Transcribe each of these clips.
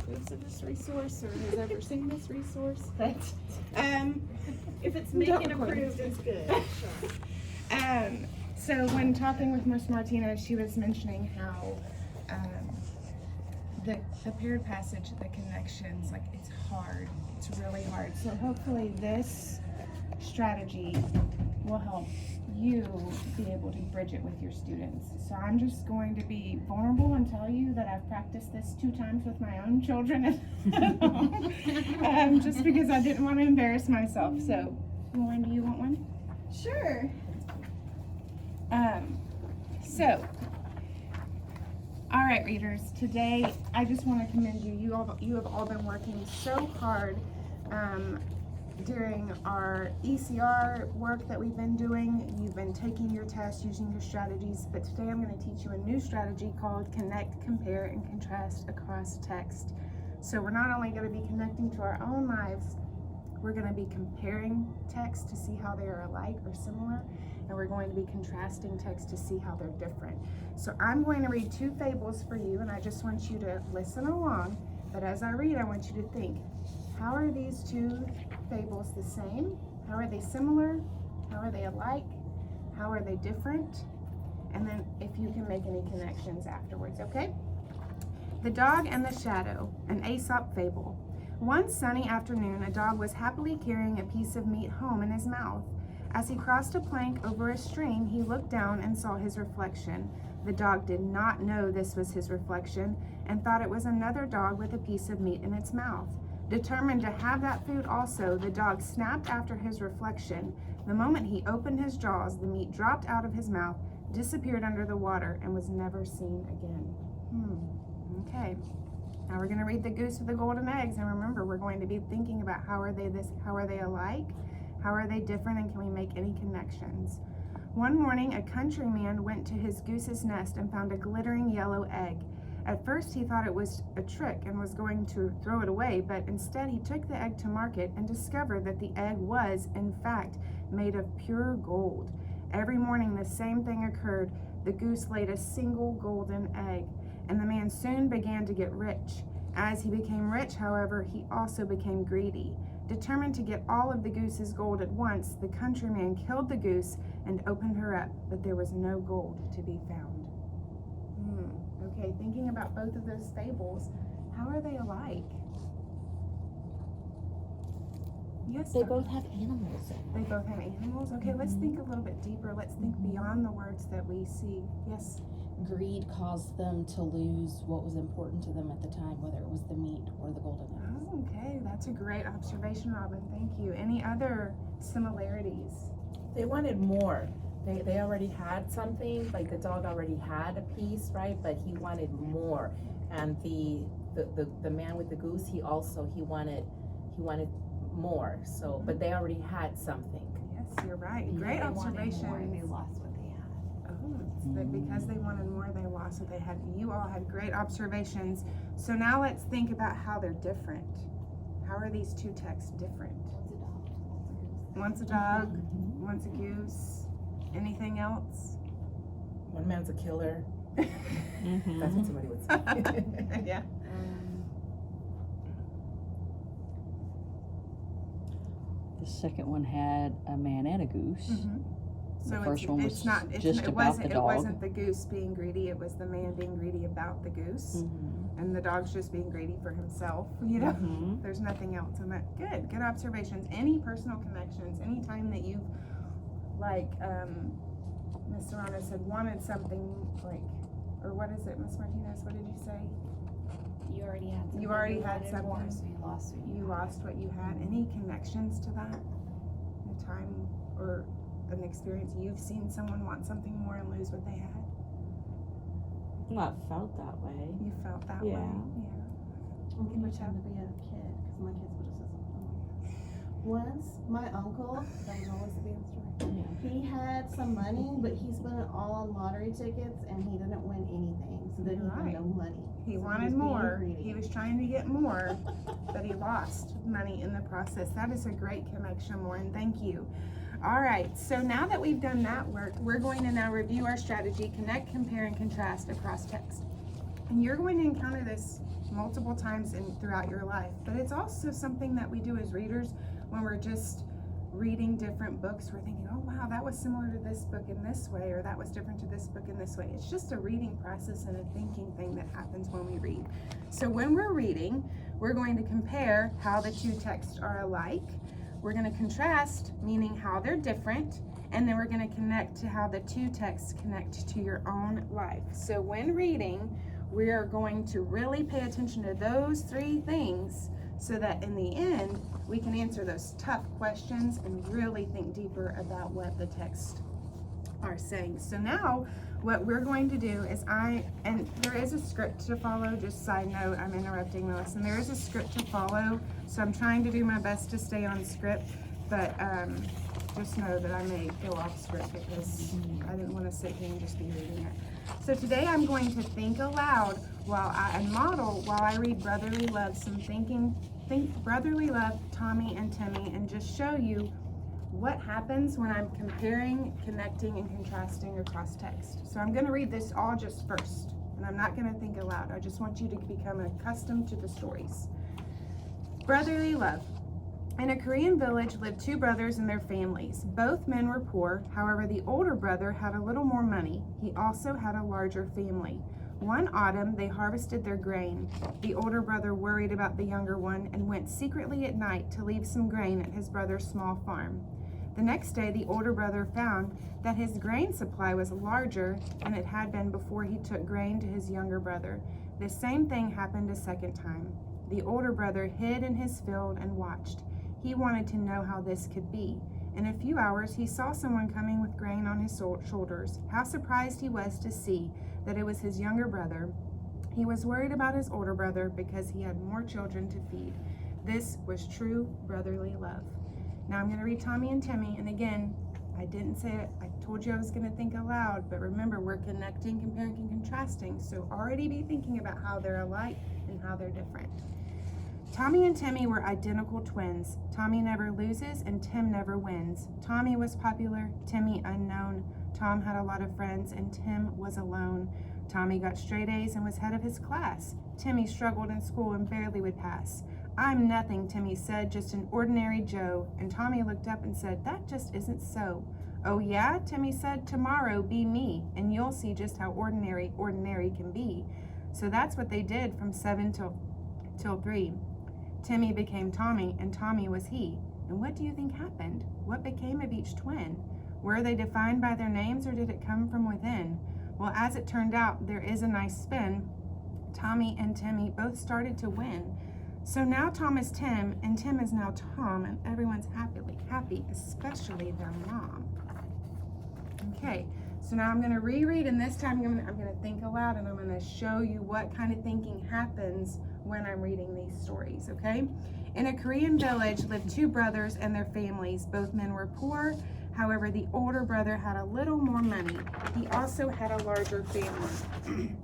approves of this resource or has ever seen this resource. If it's Macon approved, it's good. So when talking with Miss Martinez, she was mentioning how the paired passage, the connections, like it's hard. It's really hard. So hopefully this strategy will help you be able to bridge it with your students. So I'm just going to be vulnerable and tell you that I've practiced this 2 times with my own children at home, just because I didn't want to embarrass myself. So Lauren, do you want one? Sure. So, all right, readers, today I just want to commend you. You have all been working so hard during our ECR work that we've been doing. You've been taking your tests, using your strategies, but today I'm going to teach you a new strategy called Connect, Compare, and Contrast across text. So we're not only going to be connecting to our own lives, we're going to be comparing text to see how they are alike or similar, and we're going to be contrasting text to see how they're different. So I'm going to read 2 fables for you, and I just want you to listen along, but as I read, I want you to think, how are these 2 fables the same? How are they similar? How are they alike? How are they different? And then if you can make any connections afterwards, okay? The Dog and the Shadow, an Aesop fable. One sunny afternoon, a dog was happily carrying a piece of meat home in his mouth. As he crossed a plank over a stream, he looked down and saw his reflection. The dog did not know this was his reflection and thought it was another dog with a piece of meat in its mouth. Determined to have that food also, the dog snapped after his reflection. The moment he opened his jaws, the meat dropped out of his mouth, disappeared under the water, and was never seen again. Okay. Now we're going to read The Goose with the Golden Eggs, and remember, we're going to be thinking about how are they alike, how are they different, and can we make any connections? One morning, a countryman went to his goose's nest and found a glittering yellow egg. At first, he thought it was a trick and was going to throw it away, but instead he took the egg to market and discovered that the egg was, in fact, made of pure gold. Every morning, the same thing occurred. The goose laid a single golden egg, and the man soon began to get rich. As he became rich, however, he also became greedy. Determined to get all of the goose's gold at once, the countryman killed the goose and opened her up, but there was no gold to be found. Okay, thinking about both of those fables, how are they alike? Yes, They both have animals. They both have animals? Okay, let's think a little bit deeper. Let's think beyond the words that we see. Yes? Greed caused them to lose what was important to them at the time, whether it was the meat or the golden eggs. Oh, okay, that's a great observation, Robin. Thank you. Any other similarities? They wanted more. They already had something, like the dog already had a piece, right? But he wanted more. And the man with the goose, he wanted more. So, but they already had something. Yes, you're right. Great observation. They lost what they had. Oh, it's that because they wanted more, they lost what they had. You all had great observations. So now let's think about how they're different. How are these 2 texts different? One's a dog, one's a goose. Anything else? One man's a killer. That's what somebody would say. Yeah. The second one had a man and a goose. So The first one was it about the dog. wasn't the goose being greedy, it was the man being greedy about the goose. And the dog's just being greedy for himself, you know? There's nothing else in that. Good observations. Any personal connections, any time that you've, like, Miss Serrano said, wanted something, like, or what is it, Miss Martinez, what did you say? You already had something. You already had wanted more, something. so you lost what you You lost what you had. Any connections to that? A time or an experience you've seen someone want something more and lose what they had? Not felt that way. You felt that way? Yeah. Yeah. I'm gonna pretend to be a kid because my kids would have said something. Once, my uncle, that was always the being story, he had some money, but he spent it all on lottery tickets and he didn't win anything. So then he had no money. He So wanted was being more. greedy. He was trying to get more, but he lost money in the process. That is a great connection, Lauren. Thank you. All right, so now that we've done that work, we're going to now review our strategy, connect, compare, and contrast across text. And you're going to encounter this multiple times throughout your life, but it's also something that we do as readers when we're just reading different books. We're thinking, oh wow, that was similar to this book in this way, or that was different to this book in this way. It's just a reading process and a thinking thing that happens when we read. So when we're reading, we're going to compare how the two texts are alike. We're going to contrast, meaning how they're different, and then we're going to connect to how the two texts connect to your own life. So when reading, we are going to really pay attention to those three things so that in the end, we can answer those tough questions and really think deeper about what the text are saying. So now what we're going to do is and there is a script to follow, just side note, I'm interrupting Melissa, and there is a script to follow, so I'm trying to do my best to stay on script, but just know that I may go off script because I didn't want to sit here and just be reading it. So today I'm going to think aloud while I read Brotherly Love, think Brotherly Love, Tommy and Timmy, and just show you what happens when I'm comparing, connecting, and contrasting across text. So I'm going to read this all just first, and I'm not going to think aloud. I just want you to become accustomed to the stories. Brotherly Love. In a Korean village lived two brothers and their families. Both men were poor. However, the older brother had a little more money. He also had a larger family. One autumn, they harvested their grain. The older brother worried about the younger one and went secretly at night to leave some grain at his brother's small farm. The next day, the older brother found that his grain supply was larger than it had been before he took grain to his younger brother. The same thing happened a second time. The older brother hid in his field and watched. He wanted to know how this could be. In a few hours, he saw someone coming with grain on his shoulders. How surprised he was to see that it was his younger brother. He was worried about his older brother because he had more children to feed. This was true brotherly love. Now I'm going to read Tommy and Timmy, and again, I didn't say it. I told you I was going to think aloud, but remember, we're connecting, comparing, and contrasting, so already be thinking about how they're alike and how they're different. Tommy and Timmy were identical twins. Tommy never loses and Tim never wins. Tommy was popular, Timmy unknown. Tom had a lot of friends and Tim was alone. Tommy got straight A's and was head of his class. Timmy struggled in school and barely would pass. I'm nothing, Timmy said, just an ordinary Joe. And Tommy looked up and said, that just isn't so. Oh yeah, Timmy said, tomorrow be me, and you'll see just how ordinary can be. So that's what they did from 7 till 3. Timmy became Tommy, and Tommy was he. And what do you think happened? What became of each twin? Were they defined by their names, or did it come from within? Well, as it turned out, there is a nice spin. Tommy and Timmy both started to win. So now Tom is Tim, and Tim is now Tom, and everyone's happy, especially their mom. Okay, so now I'm going to reread, and this time I'm going to think aloud, and I'm going to show you what kind of thinking happens when I'm reading these stories, okay? In a Korean village lived two brothers and their families. Both men were poor. However, the older brother had a little more money. He also had a larger family.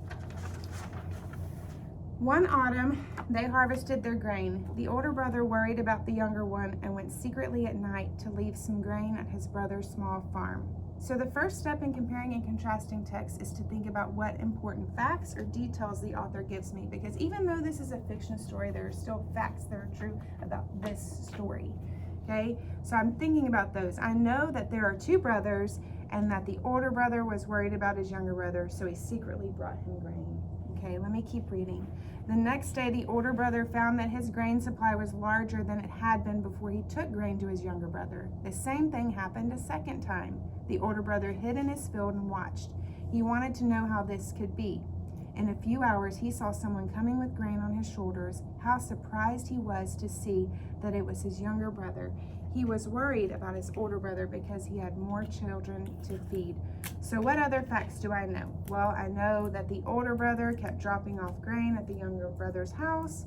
One autumn, they harvested their grain. The older brother worried about the younger one and went secretly at night to leave some grain at his brother's small farm. So the first step in comparing and contrasting texts is to think about what important facts or details the author gives me, because even though this is a fiction story, there are still facts that are true about this story, okay? So I'm thinking about those. I know that there are two brothers and that the older brother was worried about his younger brother, so he secretly brought him grain. Okay, let me keep reading. The next day, the older brother found that his grain supply was larger than it had been before he took grain to his younger brother. The same thing happened a second time. The older brother hid in his field and watched. He wanted to know how this could be. In a few hours, he saw someone coming with grain on his shoulders. How surprised he was to see that it was his younger brother. He was worried about his older brother because he had more children to feed. So what other facts do I know? Well, I know that the older brother kept dropping off grain at the younger brother's house,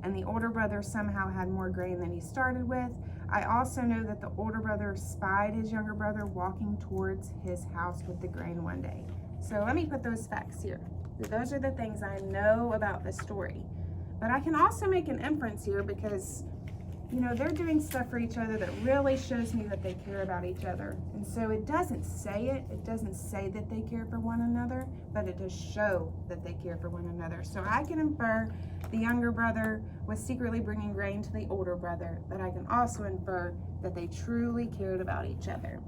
and the older brother somehow had more grain than he started with. I also know that the older brother spied his younger brother walking towards his house with the grain one day. So let me put those facts here. Those are the things I know about the story. But I can also make an inference here, because you know, they're doing stuff for each other that really shows me that they care about each other. And so it doesn't say it. It doesn't say that they care for one another, but it does show that they care for one another. So I can infer the younger brother was secretly bringing grain to the older brother, but I can also infer that they truly cared about each other.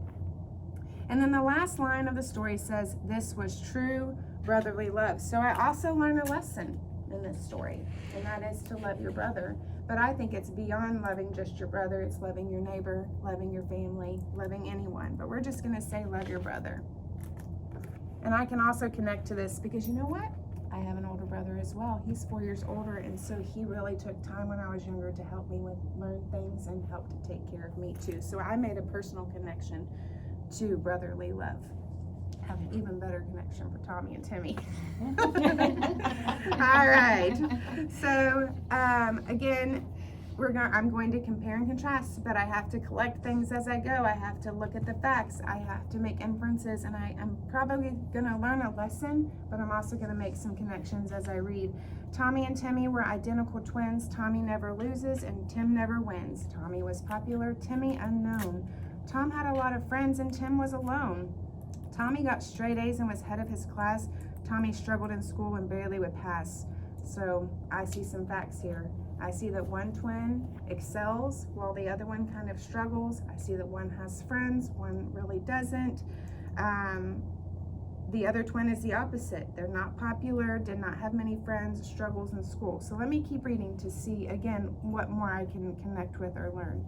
And then the last line of the story says, this was true brotherly love. So I also learned a lesson in this story, and that is to love your brother. But I think it's beyond loving just your brother. It's loving your neighbor, loving your family, loving anyone. But we're just gonna say love your brother. And I can also connect to this because you know what? I have an older brother as well. He's 4 years older, and so he really took time when I was younger to help me with learn things and help to take care of me too. So I made a personal connection to brotherly love. Have an even better connection for Tommy and Timmy. All right. So again, I'm going to compare and contrast, but I have to collect things as I go. I have to look at the facts. I have to make inferences, and I'm probably gonna learn a lesson, but I'm also gonna make some connections as I read. Tommy and Timmy were identical twins. Tommy never loses and Tim never wins. Tommy was popular, Timmy unknown. Tom had a lot of friends and Tim was alone. Tommy got straight A's and was head of his class. Tommy struggled in school and barely would pass. So I see some facts here. I see that one twin excels while the other one kind of struggles. I see that one has friends, one really doesn't. The other twin is the opposite. They're not popular, did not have many friends, struggles in school. So let me keep reading to see again what more I can connect with or learn.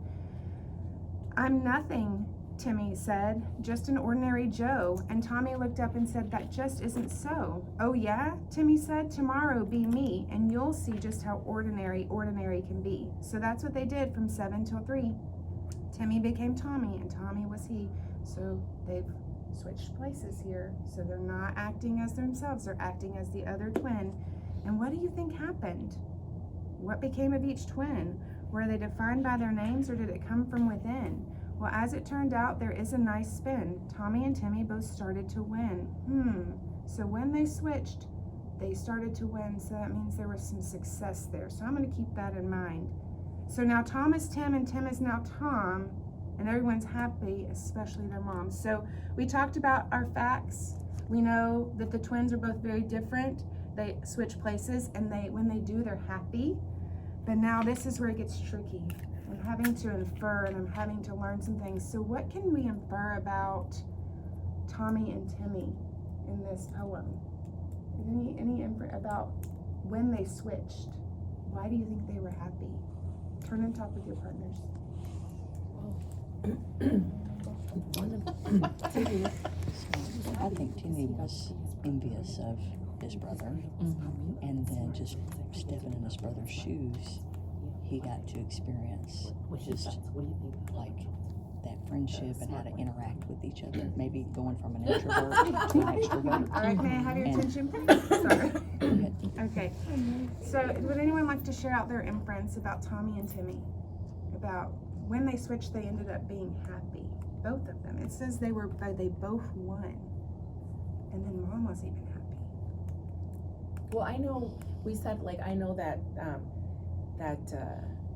I'm nothing, Timmy said, just an ordinary Joe. And Tommy looked up and said, that just isn't so. Oh yeah, Timmy said, tomorrow be me, and you'll see just how ordinary can be. So that's what they did from 7 till 3. Timmy became Tommy, and Tommy was he. So they've switched places here. So they're not acting as themselves, they're acting as the other twin. And what do you think happened? What became of each twin? Were they defined by their names, or did it come from within? Well, as it turned out, there is a nice spin. Tommy and Timmy both started to win. So when they switched, they started to win. So that means there was some success there. So I'm going to keep that in mind. So now Tom is Tim and Tim is now Tom, and everyone's happy, especially their moms. So we talked about our facts. We know that the twins are both very different. They switch places, and when they do, they're happy. But now this is where it gets tricky. I'm having to infer and I'm having to learn some things. So what can we infer about Tommy and Timmy in this poem? Any infer about when they switched? Why do you think they were happy? Turn and talk with your partners. I think Timmy was envious of his brother, and then just stepping in his brother's shoes, he got to experience just like that friendship and how to interact with each other. Maybe going from an introvert to an extrovert. All right, may I have your attention, please? Sorry. Okay. So, would anyone like to share out their inference about Tommy and Timmy? About when they switched, they ended up being happy. Both of them. It says they both won, and then Mom was even happy. Well, I know we said I know that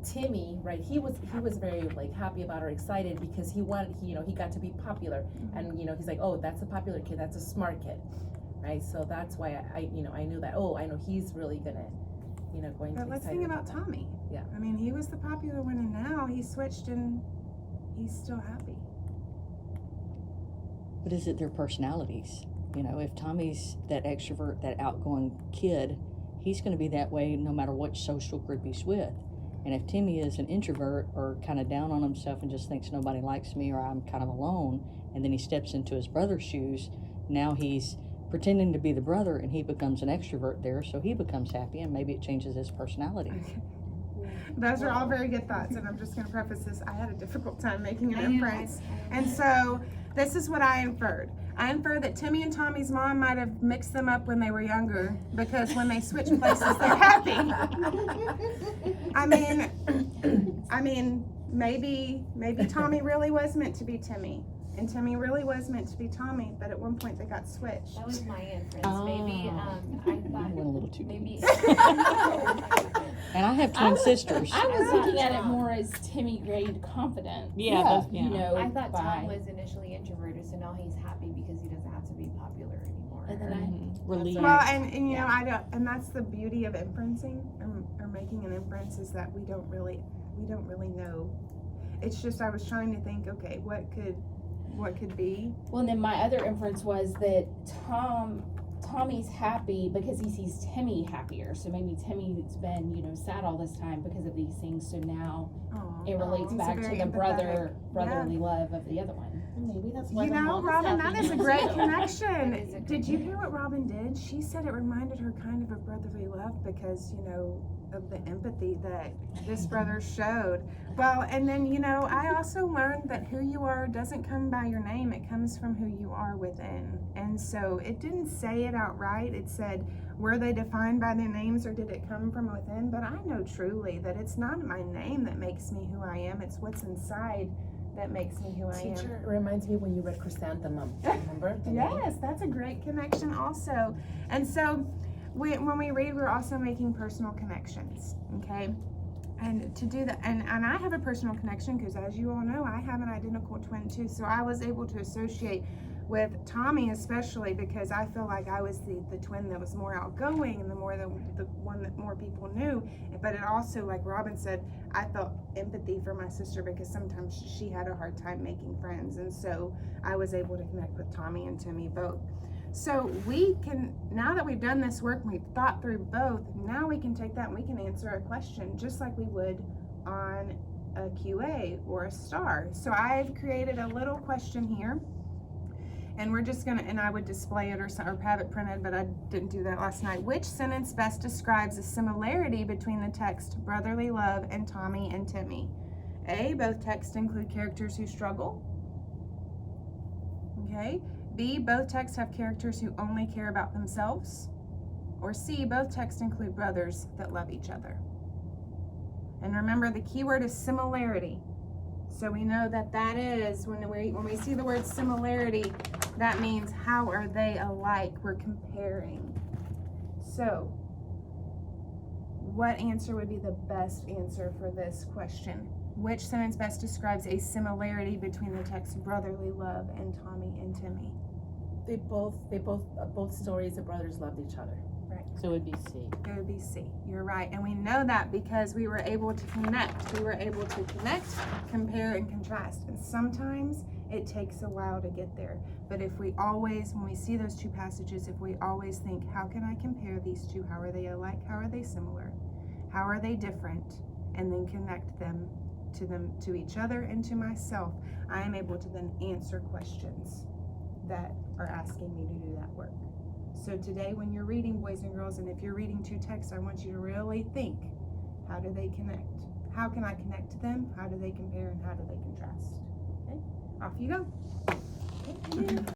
Timmy, right? He was very happy about or excited because he got to be popular, and he's like, oh, that's a popular kid, that's a smart kid, right? So that's why I knew that. Oh, I know he's really gonna, going to. But let's think about Tommy. Yeah. I mean, he was the popular one, and now he switched, and he's still happy. But is it their personalities? If Tommy's that extrovert, that outgoing kid, he's going to be that way no matter what social group he's with. And if Timmy is an introvert or kind of down on himself and just thinks nobody likes me or I'm kind of alone, and then he steps into his brother's shoes, now he's pretending to be the brother and he becomes an extrovert there, so he becomes happy and maybe it changes his personality. Okay. Those are all very good thoughts, and I'm just going to preface this. I had a difficult time making an inference. And so this is what I inferred. I infer that Timmy and Tommy's mom might have mixed them up when they were younger, because when they switch places, they're happy. I mean, maybe Tommy really was meant to be Timmy, and Timmy really was meant to be Tommy, but at one point they got switched. That was my inference. Maybe I I went a thought little too maybe. And I I have twin sisters. I was looking at it more as Timmy gained confidence. Yeah, You know, I thought Tom by- was initially introverted, so now he's happy because he doesn't have to be popular anymore. And then Relieved. Well, and you know, I don't, and that's the beauty of inferencing or making an inference is that we don't really know. It's just I was trying to think, okay, what could be? Well, and then my other inference was that Tommy's happy because he sees Timmy happier. So maybe Timmy's been, you know, sad all this time because of these things. So now Oh, it relates he's back to very the empathetic. brotherly love of the other one. Maybe that's why You the know, mom Robin, happy. that is a great That is a connection. great Did you hear what Robin did? She said it reminded her kind of brotherly love because, you know, of the empathy that this brother showed. Well, and then, you know, I also learned that who you are doesn't come by your name, it comes from who you are within. And so it didn't say it outright. It said, were they defined by their names or did it come from within? But I know truly that it's not my name that makes me who I am, it's what's inside that makes me who I am. Teacher, it reminds me when you read Chrysanthemum, remember? the name? Yes, that's a great connection also. And so when we read, we're also making personal connections, okay? And to do that, and I have a personal connection because as you all know, I have an identical twin too. So I was able to associate with Tommy especially because I feel like I was the twin that was more outgoing and the one that more people knew. But it also, like Robin said, I felt empathy for my sister because sometimes she had a hard time making friends. And so I was able to connect with Tommy and Timmy both. So we can, now that we've done this work and we've thought through both, now we can take that and we can answer a question just like we would on a QA or a star. So I've created a little question here. And we're just gonna, and I would display it or have it printed, but I didn't do that last night. Which sentence best describes the similarity between the text brotherly love and Tommy and Timmy? A, both texts include characters who struggle. Okay. B, both texts have characters who only care about themselves. Or C, both texts include brothers that love each other. And remember, the key word is similarity. So we know that is, when we see the word similarity, that means how are they alike? We're comparing. So, what answer would be the best answer for this question? Which sentence best describes a similarity between the text brotherly love and Tommy and Timmy? Both stories, the brothers loved each other. So it would be C. It would be C. You're right. And we know that because we were able to connect. We were able to connect, compare, and contrast. And sometimes it takes a while to get there. But if we always, when we see those two passages, if we always think, how can I compare these two? How are they alike? How are they similar? How are they different? And then connect them to each other and to myself, I am able to then answer questions that are asking me to do that work. So today when you're reading, boys and girls, and if you're reading two texts, I want you to really think, how do they connect? How can I connect to them? How do they compare and how do they contrast? Okay, off you go.